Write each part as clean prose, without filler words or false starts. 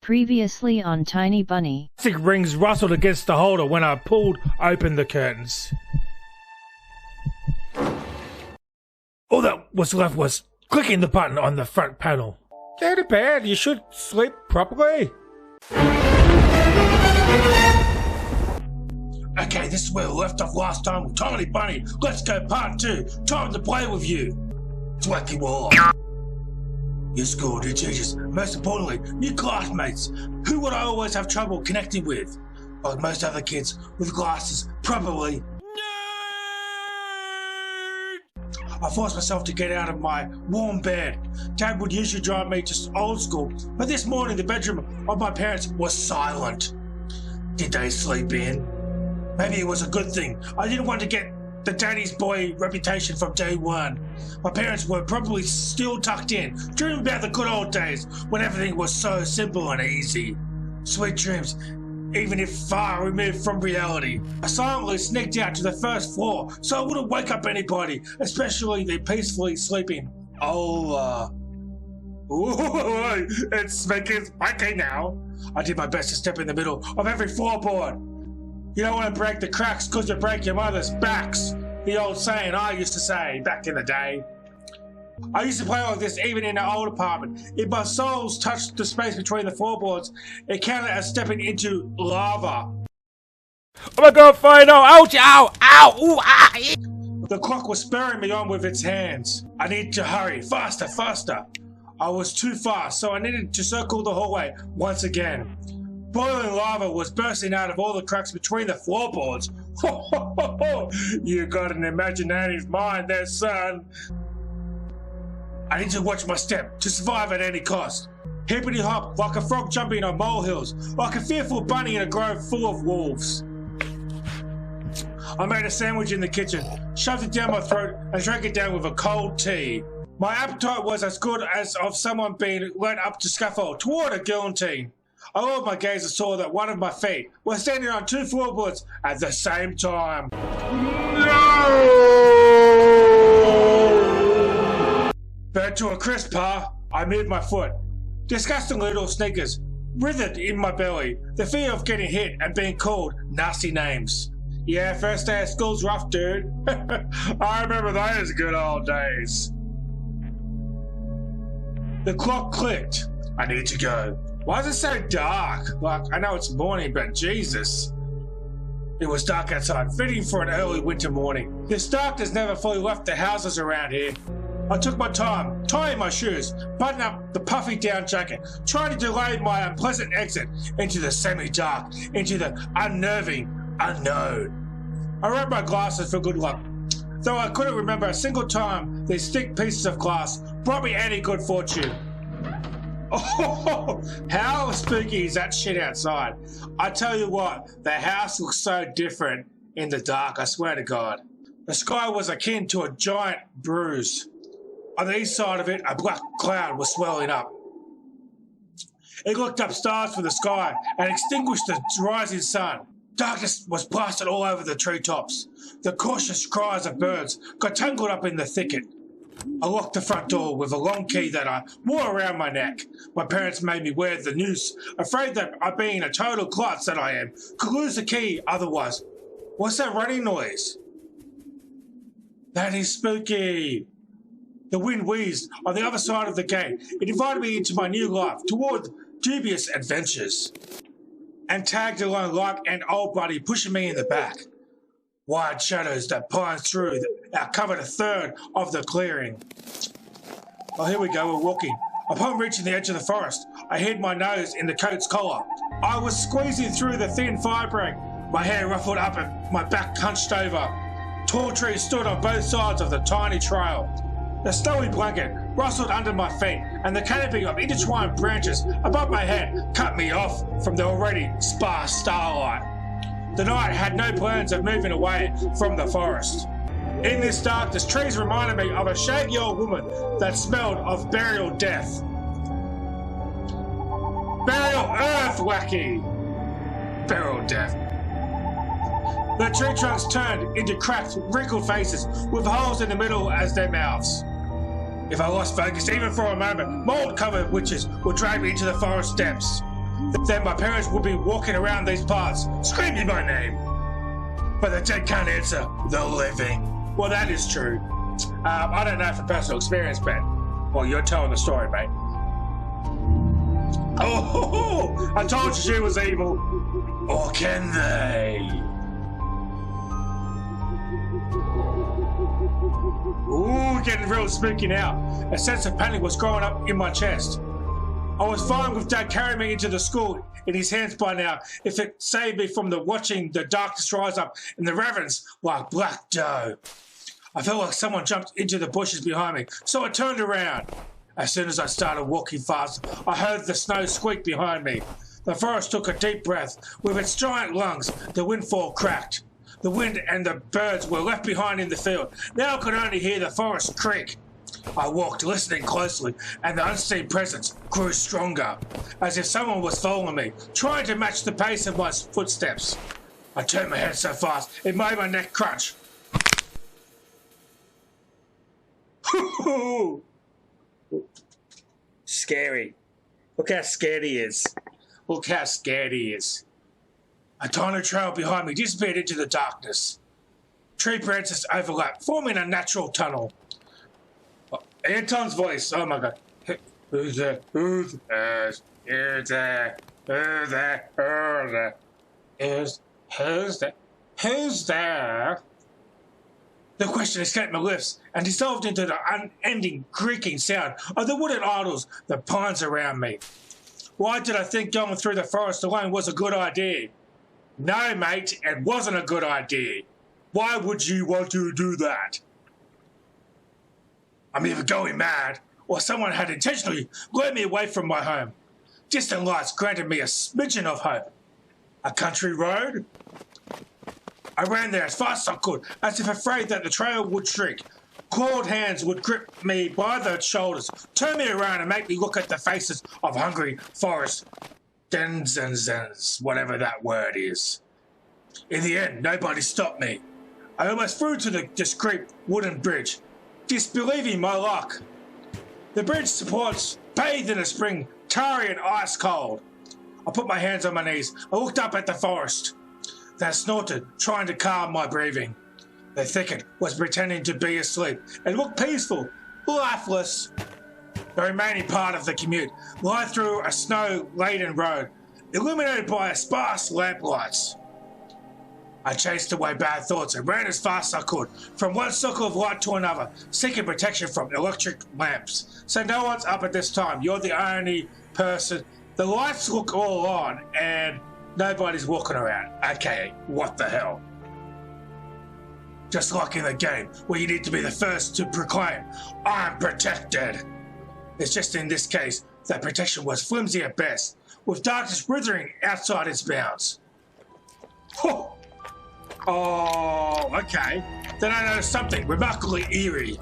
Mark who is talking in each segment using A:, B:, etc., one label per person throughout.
A: Previously on Tiny Bunny.
B: Plastic rings rustled against the holder when I pulled open the curtains. All that was left was clicking the button on the front panel. Get to bed, you should sleep properly. Okay, this is where we left off last time with Tiny Bunny. Let's go part 2. Time to play with you. Twacky War. Your school, new teachers, most importantly, new classmates. Who would I always have trouble connecting with? Like most other kids with glasses, probably. I forced myself to get out of my warm bed. Dad would usually drive me to old school, but this morning the bedroom of my parents was silent. Did they sleep in? Maybe it was a good thing. I didn't want to get the daddy's boy reputation from day one. My parents were probably still tucked in, dreaming about the good old days when everything was so simple and easy. Sweet dreams, even if far removed from reality. I silently sneaked out to the first floor so I wouldn't wake up anybody, especially the peacefully sleeping Ola. Ooh, it's making spiky now. I did my best to step in the middle of every floorboard. You don't want to break the cracks because you break your mother's backs. The old saying I used to say back in the day. I used to play like this even in an old apartment. If my soles touched the space between the floorboards, it counted as stepping into lava. Oh my god, fire, no, ouch, ow, ow, ooh, ah. The clock was spurring me on with its hands. I needed to hurry, faster, faster. I was too fast, so I needed to circle the hallway once again. Boiling lava was bursting out of all the cracks between the floorboards. Ho, ho, ho, ho. You got an imaginative mind there, son. I need to watch my step to survive at any cost. Hippity hop like a frog jumping on molehills, like a fearful bunny in a grove full of wolves. I made a sandwich in the kitchen, shoved it down my throat, and drank it down with a cold tea. My appetite was as good as of someone being led up to scaffold toward a guillotine. I lowered my gaze and saw that one of my feet was standing on 2 floorboards at the same time. No! Burnt to a crisp, Pa. I moved my foot. Disgusting little sneakers writhed in my belly. The fear of getting hit and being called nasty names. Yeah, first day of school's rough, dude. I remember those good old days. The clock clicked. I need to go. Why is it so dark? Like, I know it's morning, but Jesus. It was dark outside, fitting for an early winter morning. This darkness never fully left the houses around here. I took my time, tying my shoes, buttoning up the puffy down jacket, trying to delay my unpleasant exit into the semi-dark, into the unnerving unknown. I rubbed my glasses for good luck, though I couldn't remember a single time these thick pieces of glass brought me any good fortune. Oh, how spooky is that shit outside? I tell you what, the house looks so different in the dark, I swear to God. The sky was akin to a giant bruise. On the east side of it, a black cloud was swelling up. It looked up stars from the sky and extinguished the rising sun. Darkness was plastered all over the treetops. The cautious cries of birds got tangled up in the thicket. I locked the front door with a long key that I wore around my neck. My parents made me wear the noose, afraid that I, being a total klutz that I am, could lose the key otherwise. What's that running noise? That is spooky. The wind wheezed on the other side of the gate. It invited me into my new life, toward dubious adventures. And tagged along like an old buddy pushing me in the back. Wide shadows that pined through covered a third of the clearing. Oh, here we go, we're walking. Upon reaching the edge of the forest, I hid my nose in the coat's collar. I was squeezing through the thin firebreak, my hair ruffled up and my back hunched over. Tall trees stood on both sides of the tiny trail. The snowy blanket rustled under my feet, and the canopy of intertwined branches above my head cut me off from the already sparse starlight. The night had no plans of moving away from the forest. In this darkness, trees reminded me of a shaggy old woman that smelled of burial death. Burial earth, wacky! Burial death. The tree trunks turned into cracked, wrinkled faces with holes in the middle as their mouths. If I lost focus even for a moment, mold-covered witches would drag me into the forest depths. then my parents would be walking around these parts, screaming my name. But the dead can't answer the living. Well, that is true. I don't know from personal experience, Ben. Well, you're telling the story, mate. Oh, I told you she was evil. Or can they? Ooh, getting real spooky now. A sense of panic was growing up in my chest. I was fine with Dad carrying me into the school in his hands by now, if it saved me from watching the darkness rise up in the ravens like black dough. I felt like someone jumped into the bushes behind me, so I turned around. As soon as I started walking fast, I heard the snow squeak behind me. The forest took a deep breath. With its giant lungs, the windfall cracked. The wind and the birds were left behind in the field. Now I could only hear the forest creak. I walked, listening closely, and the unseen presence grew stronger, as if someone was following me, trying to match the pace of my footsteps. I turned my head so fast, it made my neck crunch. Scary. Look how scared he is. Look how scared he is. A tiny trail behind me disappeared into the darkness. Tree branches overlapped, forming a natural tunnel. Anton's voice. Oh my god. Who's there? Who's there? Who's there? Who's there? Who's there? Who's there? The question escaped my lips and dissolved into the unending creaking sound of the wooden idols, the pines around me. Why did I think going through the forest alone was a good idea? No, mate, it wasn't a good idea. Why would you want to do that? I'm either going mad, or someone had intentionally lured me away from my home. Distant lights granted me a smidgen of hope. A country road? I ran there as fast as I could, as if afraid that the trail would shrink. Clawed hands would grip me by the shoulders, turn me around and make me look at the faces of hungry forest denizens, whatever that word is. In the end, nobody stopped me. I almost flew to the discreet wooden bridge, disbelieving my luck. The bridge supports bathed in a spring, tarry and ice cold. I put my hands on my knees. I looked up at the forest. They snorted, trying to calm my breathing. The thicket was pretending to be asleep. It looked peaceful, lifeless. The remaining part of the commute lay through a snow-laden road, illuminated by sparse lamplights. I chased away bad thoughts and ran as fast as I could, from one circle of light to another, seeking protection from electric lamps. So no one's up at this time. You're the only person. The lights look all on, and nobody's walking around. Okay, what the hell? Just like in the game, where you need to be the first to proclaim, I'm protected. It's just in this case, that protection was flimsy at best, with darkness withering outside its bounds. Oh, okay. Then I noticed something remarkably eerie.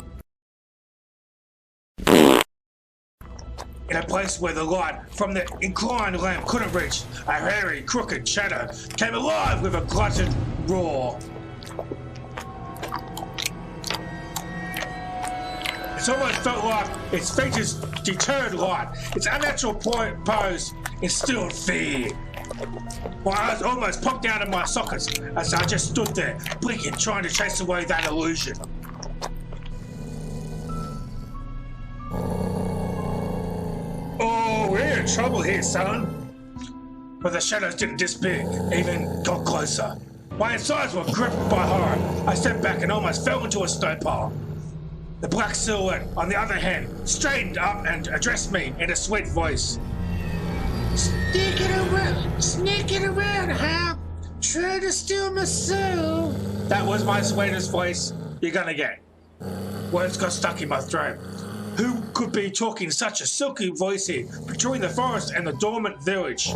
B: In a place where the light from the inclined lamp couldn't reach, a hairy, crooked shadow came alive with a glutted roar. It almost felt like its features deterred light. Its unnatural pose instilled fear. My eyes almost popped out of my sockets as I just stood there, blinking, trying to chase away that illusion. Oh, we're in trouble here, son. But the shadows didn't disappear, even got closer. My insides were gripped by horror. I stepped back and almost fell into a snow pile. The black silhouette, on the other hand, straightened up and addressed me in a sweet voice. Sneaking around, huh? Trying to steal my soul. That was my sweetest voice you're gonna get. Words got stuck in my throat. Who could be talking such a silky voice here, between the forest and the dormant village?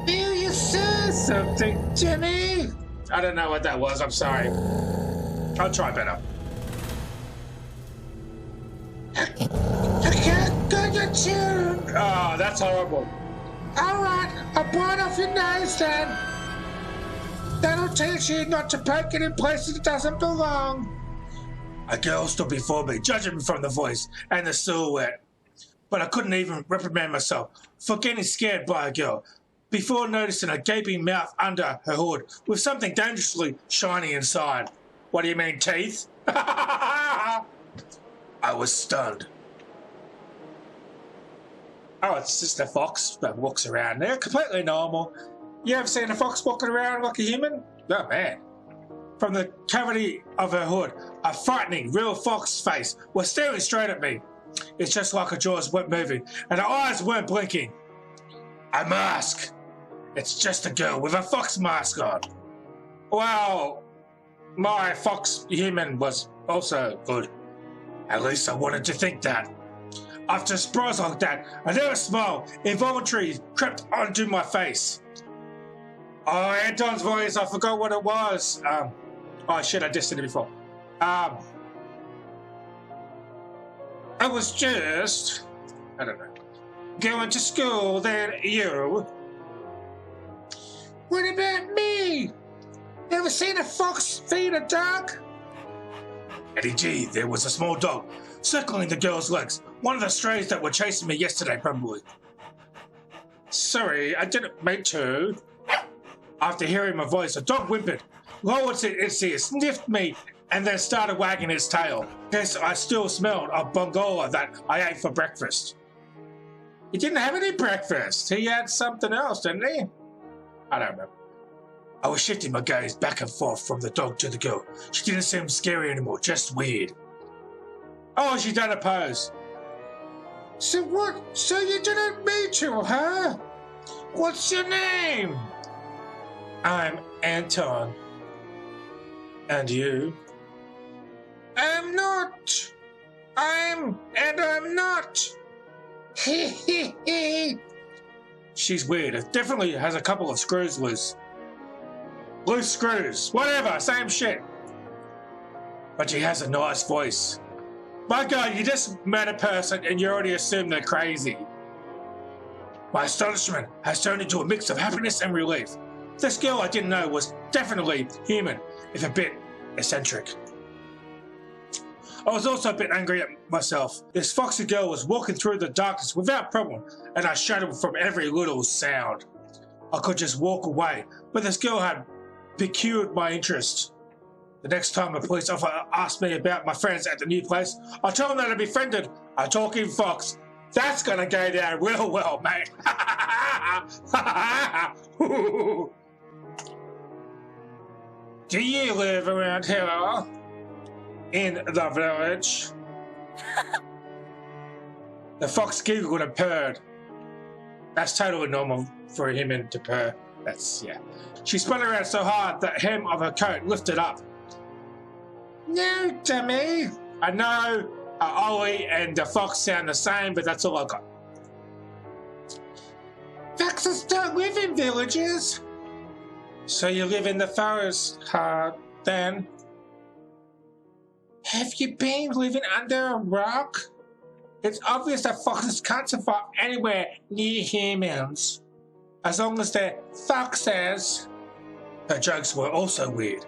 B: Feel you say something, Jimmy? I don't know what that was, I'm sorry. I'll try better. I can't get your tune. Oh, that's horrible. Alright, I'll bite off your nose then. That'll teach you not to poke it in places it doesn't belong. A girl stood before me, judging me from the voice and the silhouette. but I couldn't even reprimand myself for getting scared by a girl before noticing a gaping mouth under her hood with something dangerously shiny inside. What do you mean, teeth? I was stunned. Oh, it's just a fox that walks around there, completely normal. You ever seen a fox walking around like a human? Oh, man. From the cavity of her hood, a frightening, real fox face was staring straight at me. It's just like a Jaws weren't moving, and her eyes weren't blinking. A mask. It's just a girl with a fox mask on. Well, my fox human was also good. At least I wanted to think that. After a surprise like that, another smile involuntarily crept onto my face. Oh, Anton's voice, I forgot what it was. Oh shit, I just said it before. I was just, I don't know, going to school, then you. What about me? Ever seen a fox feed a dog? Eddie G, there was a small dog circling the girl's legs. One of the strays that were chasing me yesterday, probably. Sorry, I didn't mean to. After hearing my voice, the dog whimpered, lowered its ear, sniffed me, and then started wagging its tail. Guess I still smelled a bongola that I ate for breakfast. He didn't have any breakfast. He had something else, didn't he? I don't remember. I was shifting my gaze back and forth from the dog to the girl. She didn't seem scary anymore, just weird. Oh, she done a pose. So what? So you didn't meet her, huh? What's your name? I'm Anton. And you? I'm not. I'm not. She's weird. It definitely has a couple of screws loose. Loose screws. Whatever. Same shit. But she has a nice voice. My God, you just met a person and you already assume they're crazy. My astonishment has turned into a mix of happiness and relief. This girl I didn't know was definitely human, if a bit eccentric. I was also a bit angry at myself. This foxy girl was walking through the darkness without problem, and I shuddered from every little sound. I could just walk away, but this girl had piqued my interest. The next time a police officer asked me about my friends at the new place, I told them that I befriended a talking fox. That's gonna go down real well, mate. Do you live around here? In the village? The fox giggled and purred. That's totally normal for a human to purr. That's, yeah. She spun around so hard that the hem of her coat lifted up. No, dummy. I know Ollie and the fox sound the same, but that's all I got. Foxes don't live in villages. So you live in the forest, then? Have you been living under a rock? It's obvious that foxes can't survive anywhere near humans. As long as they're foxes. Her jokes were also weird.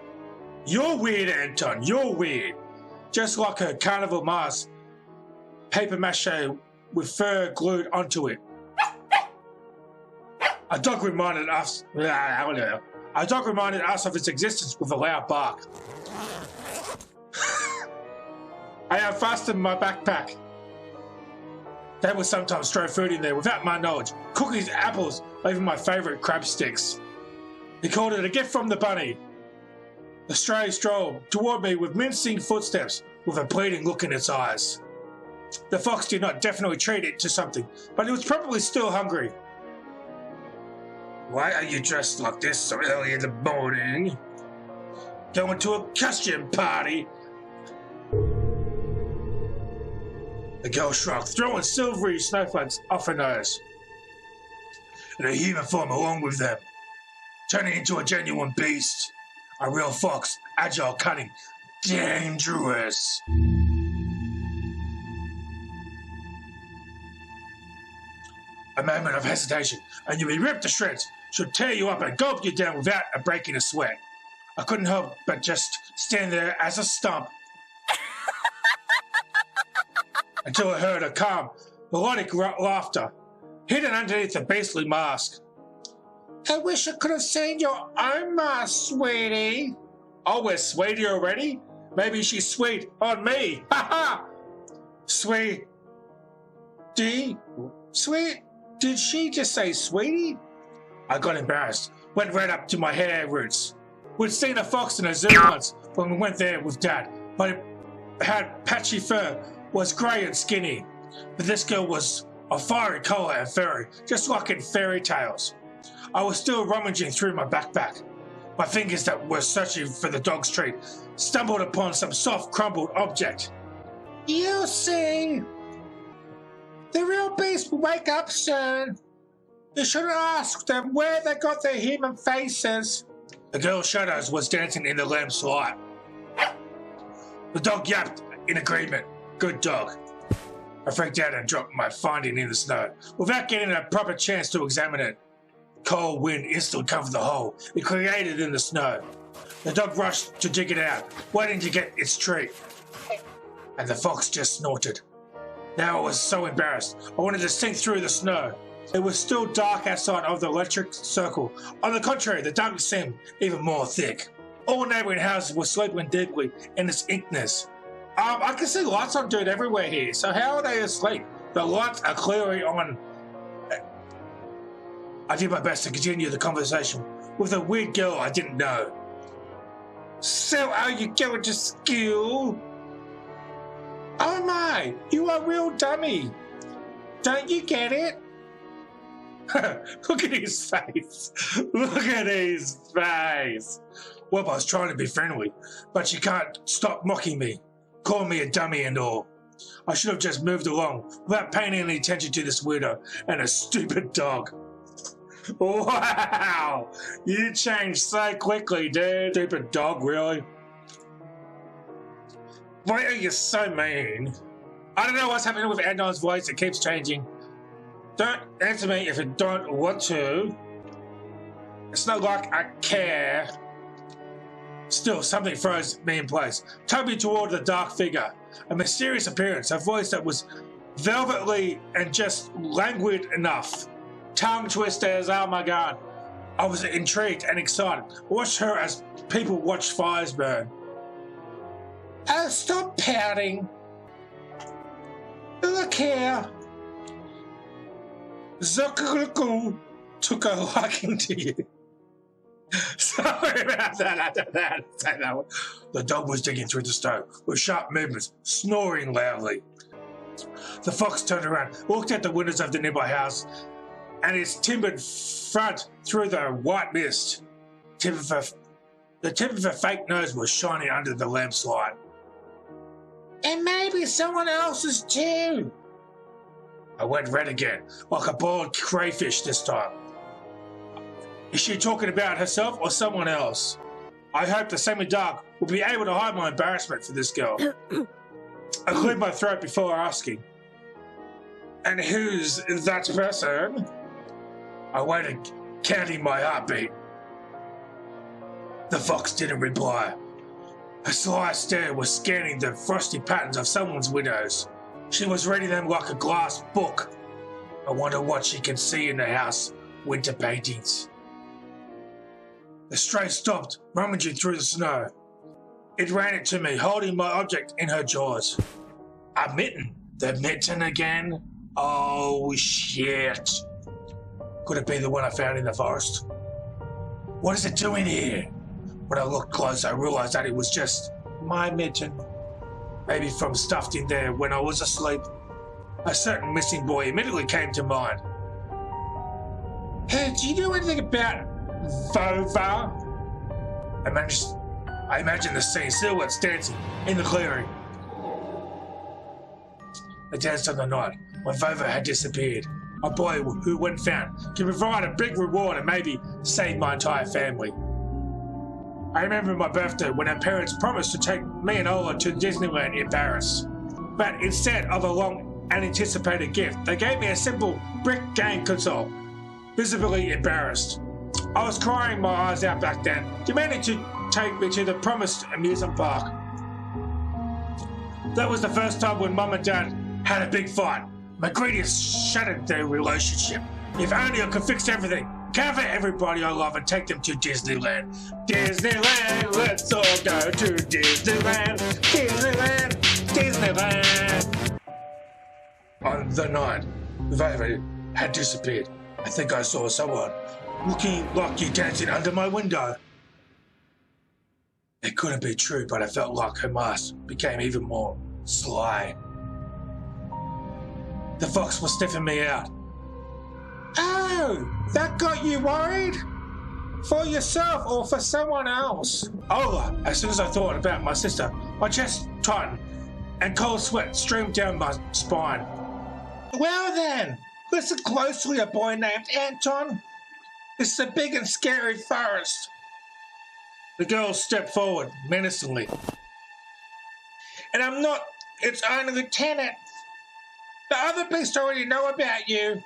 B: You're weird, Anton. You're weird. Just like her carnival mask, paper mache with fur glued onto it. A dog reminded us of its existence with a loud bark. I unfastened my backpack. There was sometimes stray food in there without my knowledge. Cookies, apples, even my favourite crab sticks. He called it a gift from the bunny. The stray strolled toward me with mincing footsteps, with a pleading look in its eyes. The fox did not definitely treat it to something, but it was probably still hungry. Why are you dressed like this so early in the morning? Going to a costume party? The girl shrugged, throwing silvery snowflakes off her nose. And a human form along with them, turning into a genuine beast. A real fox, agile, cunning, dangerous. A moment of hesitation, and you'll be ripped to shreds. Should tear you up and gulp you down without breaking a sweat. I couldn't help but just stand there as a stump until I heard a calm, melodic laughter, hidden underneath the beastly mask. I wish I could have seen your own mask, sweetie. Oh, we're sweetie already? Maybe she's sweet on me. Ha ha! Sweet. Sweet? Did she just say sweetie? I got embarrassed, went right up to my hair roots. We'd seen a fox in a zoo once when we went there with Dad, but it had patchy fur, was grey and skinny. But this girl was a fiery colour and furry, just like in fairy tales. I was still rummaging through my backpack. My fingers that were searching for the dog's treat stumbled upon some soft, crumbled object. You see, the real beast will wake up soon. You should ask them where they got their human faces. The girl's shadows was dancing in the lamp's light. The dog yapped in agreement. Good dog. I freaked out and dropped my finding in the snow, without getting a proper chance to examine it. Cold wind instantly covered the hole it created in the snow. The dog rushed to dig it out, waiting to get its treat. And the fox just snorted. Now I was so embarrassed, I wanted to sink through the snow. It was still dark outside of the electric circle. On the contrary, the darkness seemed even more thick. All neighbouring houses were sleeping deeply in its inkness. I can see lights on dude everywhere here, so how are they asleep? The lights are clearly on. I did my best to continue the conversation with a weird girl I didn't know. So are you going to school? Oh my, you are a real dummy. Don't you get it? Look at his face. Look at his face. Well, I was trying to be friendly, but she can't stop mocking me, calling me a dummy and all. I should have just moved along without paying any attention to this weirdo and a stupid dog. Wow, you changed so quickly, dude. Stupid dog, really? Why are you so mean? I don't know what's happening with Adnan's voice. It keeps changing. Don't answer me if you don't want to. It's not like I care. Still, something throws me in place. Tug me toward the dark figure. A mysterious appearance, a voice that was velvetly and just languid enough. Tongue twisters, oh my god. I was intrigued and excited. Watched her as people watch fires burn. Oh, stop pouting. Look here. Zuckuckoo took a liking to you. Sorry about that. I don't know how to say that one. The dog was digging through the snow with sharp movements, snoring loudly. The fox turned around, looked at the windows of the nearby house and its timbered front through the white mist. The tip of her fake nose was shining under the lamp's light. And maybe someone else's too. I went red again, like a boiled crayfish this time. Is she talking about herself or someone else? I hope the semi-dark will be able to hide my embarrassment for this girl. I cleared my throat before asking. And who's that person? I waited, counting my heartbeat. The fox didn't reply. Her sly stare was scanning the frosty patterns of someone's windows. She was reading them like a glass book. I wonder what she can see in the house winter paintings. The stray stopped, rummaging through the snow. It ran into me, holding my object in her jaws. A mitten. The mitten again? Oh, shit. Could it be the one I found in the forest? What is it doing here? When I looked close, I realized that it was just my mitten. Maybe from stuffed in there when I was asleep. A certain missing boy immediately came to mind. Hey, do you know anything about Vova? I imagined the scene, silhouettes dancing in the clearing. They danced on the night when Vova had disappeared. A boy who, when found, can provide a big reward and maybe save my entire family. I remember my birthday when our parents promised to take me and Ola to Disneyland in Paris. But instead of a long and anticipated gift, they gave me a simple brick game console. Visibly embarrassed. I was crying my eyes out back then, demanding to take me to the promised amusement park. That was the first time when Mum and Dad had a big fight. McGreedy has shattered their relationship. If only I could fix everything. Cover everybody I love and take them to Disneyland. Disneyland, let's all go to Disneyland. Disneyland, Disneyland. On the night, Vader had disappeared. I think I saw someone looking like you dancing under my window. It couldn't be true, but I felt like her mask became even more sly. The fox was sniffing me out. Oh, that got you worried? For yourself or for someone else? Oh, as soon as I thought about my sister, my chest tightened and cold sweat streamed down my spine. Well then, listen closely, a boy named Anton. This is a big and scary forest. The girl stepped forward menacingly. And I'm not its own lieutenant. The other beasts already know about you.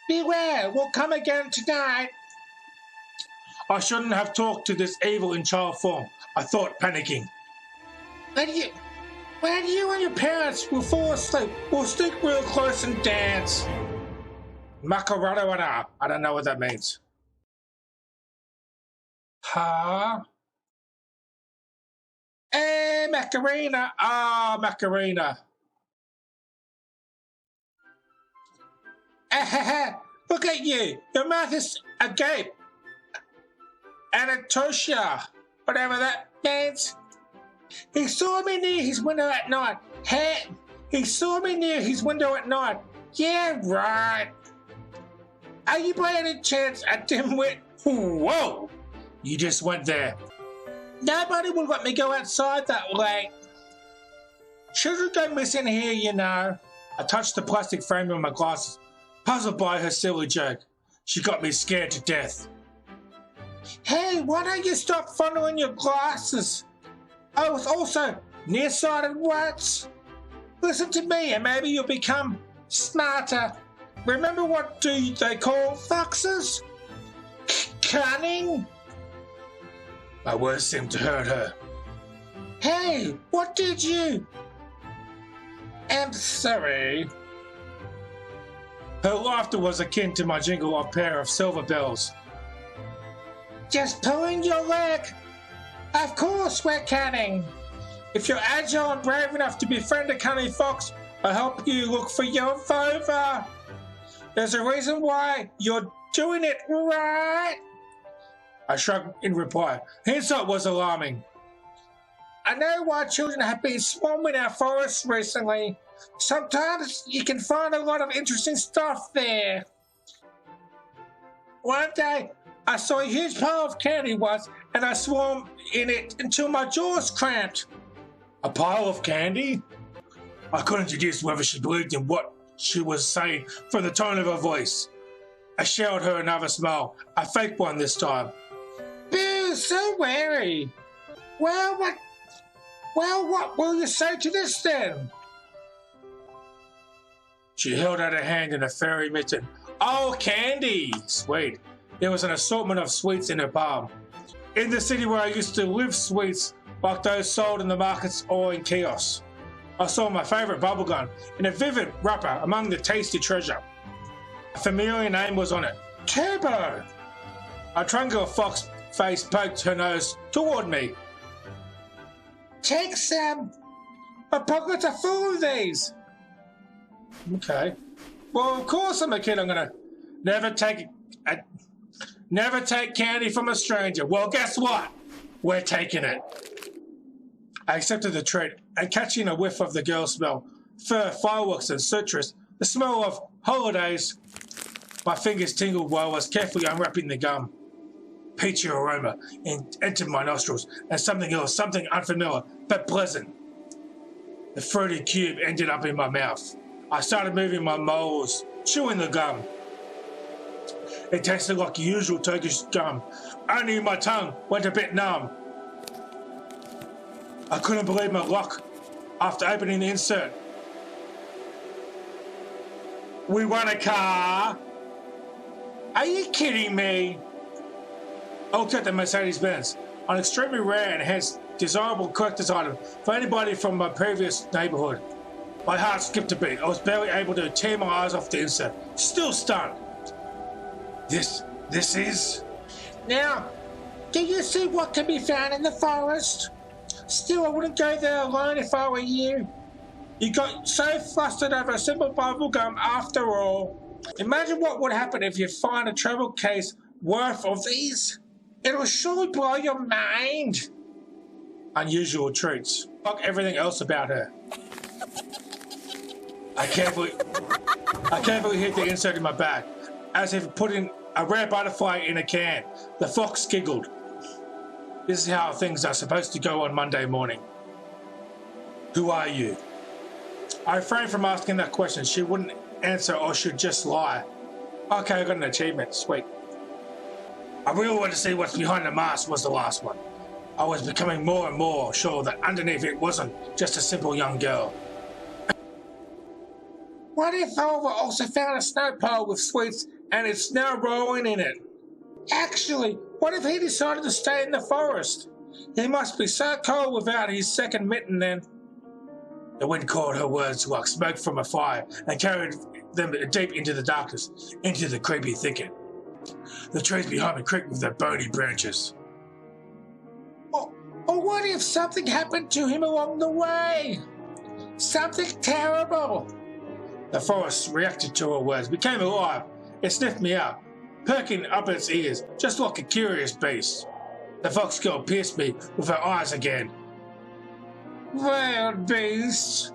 B: Beware, we'll come again tonight. I shouldn't have talked to this evil in child form, I thought, panicking. When you and your parents will fall asleep, we'll stick real close and dance. Macarena, I don't know what that means. Huh? Hey, Macarena. Ah, Macarena. Look at you. Your mouth is agape. Anatolia, whatever that means. He saw me near his window at night. Hey, he saw me near his window at night. Yeah, right. Are you by any chance a dimwit? Whoa! You just went there. Nobody will let me go outside that late. Children go missing here, you know. I touched the plastic frame of my glasses, puzzled by her silly joke. She got me scared to death. Hey, why don't you stop fondling your glasses? I was also nearsighted once. Listen to me and maybe you'll become smarter. Remember what do they call foxes? Cunning? My words seemed to hurt her. Hey, what did you? I'm sorry. Her laughter was akin to my jingle of pair of silver bells. Just pulling your leg. Of course we're cunning. If you're agile and brave enough to befriend a cunning fox, I'll help you look for your Vova. There's a reason why you're doing it, right? I shrugged in reply. The insult was alarming. I know why children have been swarming our forests recently. Sometimes you can find a lot of interesting stuff there. One day, I saw a huge pile of candy once, and I swarmed in it until my jaws cramped. A pile of candy? I couldn't deduce whether she believed in what she was saying from the tone of her voice. I showered her another smile, a fake one this time. Boo, so wary. Well, what will you say to this then? She held out her hand in a fairy mitten. Oh, candy! Sweet. There was an assortment of sweets in her palm. In the city where I used to live, sweets like those sold in the markets or in kiosks. I saw my favourite bubblegum in a vivid wrapper among the tasty treasure. A familiar name was on it. Turbo! A triangular fox face poked her nose toward me. Take some. My pockets are full of these. Okay. Well, of course I'm a kid. I'm gonna never take candy from a stranger. Well, guess what? We're taking it. I accepted the treat and catching a whiff of the girl's smell, fur, fireworks and citrus, the smell of holidays. My fingers tingled while I was carefully unwrapping the gum. Peachy aroma entered my nostrils and something else, something unfamiliar but pleasant. The fruity cube ended up in my mouth. I started moving my molars, chewing the gum. It tasted like the usual Turkish gum, only my tongue went a bit numb. I couldn't believe my luck after opening the insert. We won a car. Are you kidding me? I looked at the Mercedes-Benz, an extremely rare and hence desirable collector's item for anybody from my previous neighborhood. My heart skipped a beat. I was barely able to tear my eyes off the insert. Still stunned. This is... Now, do you see what can be found in the forest? Still, I wouldn't go there alone if I were you. You got so flustered over a simple bubble gum after all. Imagine what would happen if you find a travel case worth of these. It'll surely blow your mind. Unusual treats. Fuck everything else about her. I carefully hid the insert in my bag, as if putting a rare butterfly in a can. The fox giggled. This is how things are supposed to go on Monday morning. Who are you? I refrained from asking that question. She wouldn't answer or she'd just lie. Okay, I got an achievement. Sweet. I really wanted to see what's behind the mask was the last one. I was becoming more and more sure that underneath it wasn't just a simple young girl. What if Oliver also found a snow pile with sweets and it's now rolling in it? Actually, what if he decided to stay in the forest? He must be so cold without his second mitten then. The wind caught her words like smoke from a fire and carried them deep into the darkness, into the creepy thicket. The trees behind me creaked with their bony branches. Or what if something happened to him along the way? Something terrible. The forest reacted to her words, became alive. It sniffed me out, perking up its ears, just like a curious beast. The fox girl pierced me with her eyes again. Wild beasts.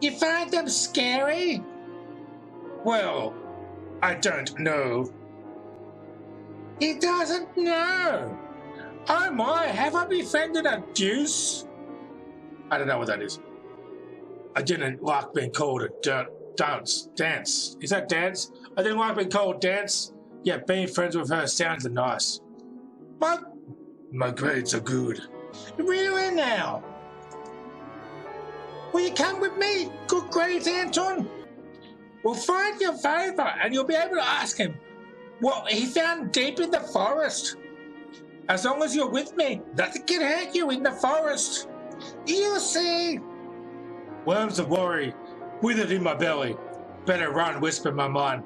B: You find them scary? Well, I don't know. He doesn't know. Oh my, have I befriended a deuce? I don't know what that is. I didn't like being called a dance. Is that dance? I didn't like being called dance. Yeah, being friends with her sounded nice. My grades are good. Really now? Will you come with me? Good grades, Anton? We'll find your favour and you'll be able to ask him what he found deep in the forest. As long as you're with me, nothing can hurt you in the forest. You'll see. Worms of worry withered in my belly. Better run, whispered my mind.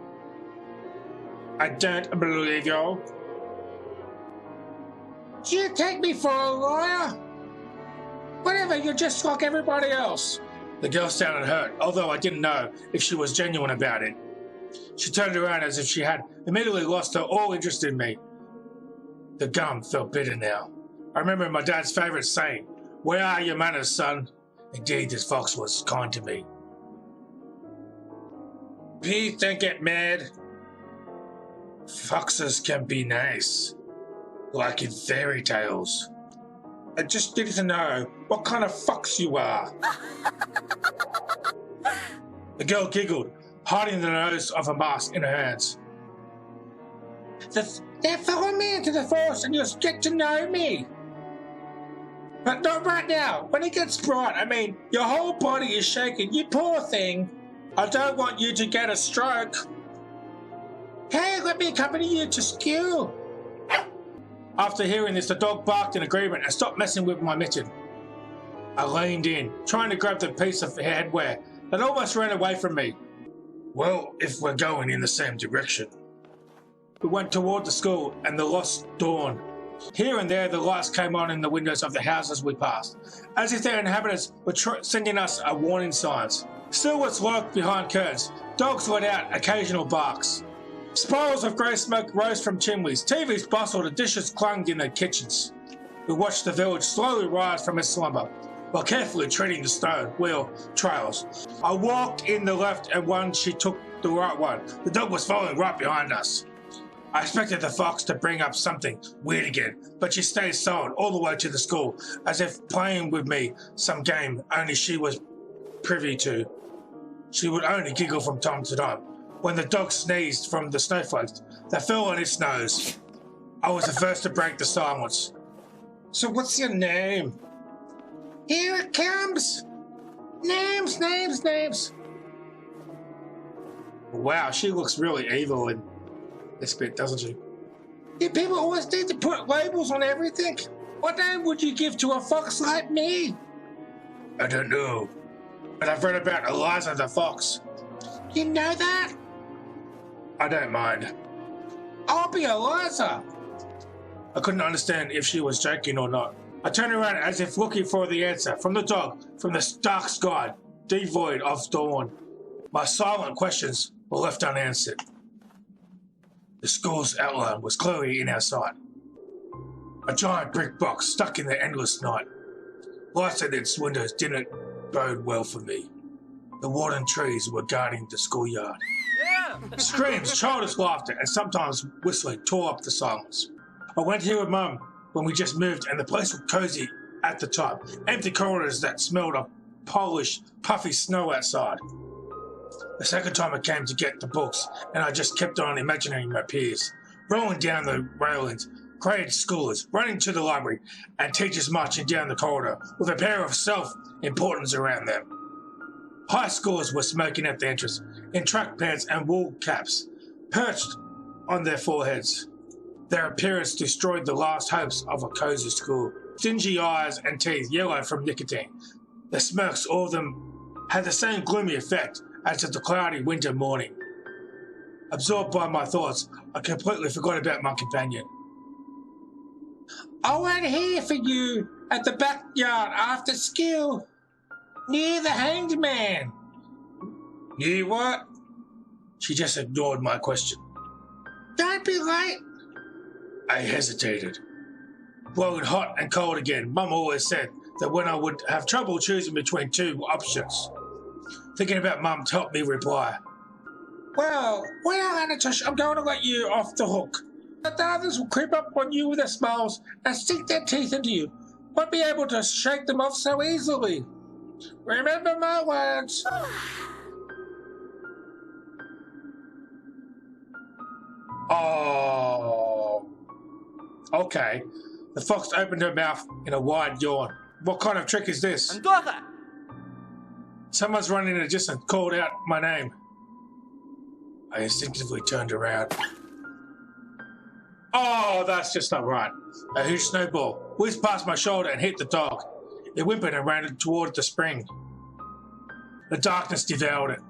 B: I don't believe you. Do you take me for a liar? Whatever, you're just like everybody else. The girl sounded hurt, although I didn't know if she was genuine about it. She turned around as if she had immediately lost her all interest in me. The gum felt bitter now. I remember my dad's favourite saying, "Where are your manners, son?" Indeed, this fox was kind to me. Please don't get mad. Foxes can be nice, like in fairy tales. I just needed to know what kind of fox you are. The girl giggled, hiding the nose of a mask in her hands. They're following me into the forest and you'll get to know me. But not right now. When it gets bright, I mean, your whole body is shaking. You poor thing. I don't want you to get a stroke. Hey, let me accompany you to school. After hearing this, the dog barked in agreement and stopped messing with my mitten. I leaned in, trying to grab the piece of headwear that almost ran away from me. Well, if we're going in the same direction. We went toward the school and the lost dawn. Here and there, the lights came on in the windows of the houses we passed, as if their inhabitants were sending us a warning signs. Silhouettes lurked behind curtains. Dogs let out occasional barks. Spirals of grey smoke rose from chimneys. TVs bustled and dishes clanged in their kitchens. We watched the village slowly rise from its slumber, while carefully treading the stone wheel trails. I walked in the left and she took the right one. The dog was following right behind us. I expected the fox to bring up something weird again, but she stayed silent all the way to the school, as if playing with me some game only she was privy to. She would only giggle from time to time when the dog sneezed from the snowflakes that fell on its nose. I was the first to break the silence. So what's your name? Here it comes! Names, names, names! Wow, she looks really evil in this bit, doesn't she? Do people always need to put labels on everything? What name would you give to a fox like me? I don't know, but I've read about Eliza the Fox. You know that? I don't mind. I'll be Eliza. I couldn't understand if she was joking or not. I turned around as if looking for the answer from the dog, from the dark sky, devoid of dawn. My silent questions were left unanswered. The school's outline was clearly in our sight. A giant brick box stuck in the endless night. Lights at its windows didn't bode well for me. The warden trees were guarding the schoolyard. Yeah. Screams, childish laughter, and sometimes whistling tore up the silence. I went here with Mum when we just moved, and the place was cozy at the time. Empty corridors that smelled of polished, puffy snow outside. The second time I came to get the books, and I just kept on imagining my peers, rolling down the railings, grade schoolers running to the library, and teachers marching down the corridor with a pair of self-importance around them. High schoolers were smoking at the entrance, in track pants and wool caps, perched on their foreheads. Their appearance destroyed the last hopes of a cozy school. Dingy eyes and teeth yellow from nicotine. The smirks, all of them, had the same gloomy effect as of the cloudy winter morning. Absorbed by my thoughts, I completely forgot about my companion. I went here for you at the backyard after school, near the hanged man. Near what? She just ignored my question. Don't be late. I hesitated. Blowing hot and cold again, Mum always said that when I would have trouble choosing between two options. Thinking about Mum helped me reply. Well, Anatosh, I'm going to let you off the hook. The others will creep up on you with their smiles and sink their teeth into you. Won't be able to shake them off so easily. Remember my words. Oh. Okay. The fox opened her mouth in a wide yawn. What kind of trick is this?
C: Andorra!
B: Someone's running in the distance, called out my name. I instinctively turned around. Oh, that's just not right. A huge snowball whizzed past my shoulder and hit the dog. It whimpered and ran toward the spring. The darkness devoured it.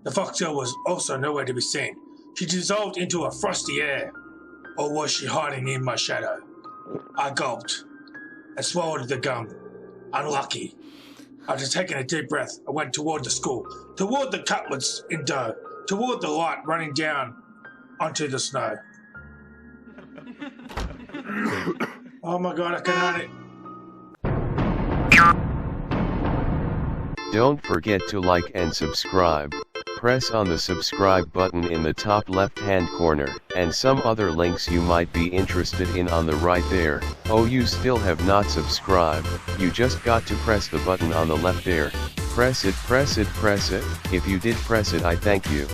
B: The foxtail was also nowhere to be seen. She dissolved into a frosty air. Or was she hiding in my shadow? I gulped and swallowed the gum. Unlucky. After taking a deep breath, I went toward the school, toward the cutlets in dough, toward the light running down onto the snow. Oh my God, I can hardly...
D: Don't forget to like and subscribe. Press on the subscribe button in the top left-hand corner, and some other links you might be interested in on the right there. Oh, you still have not subscribed, you just got to press the button on the left there. Press it, press it, press it. If you did press it, I thank you.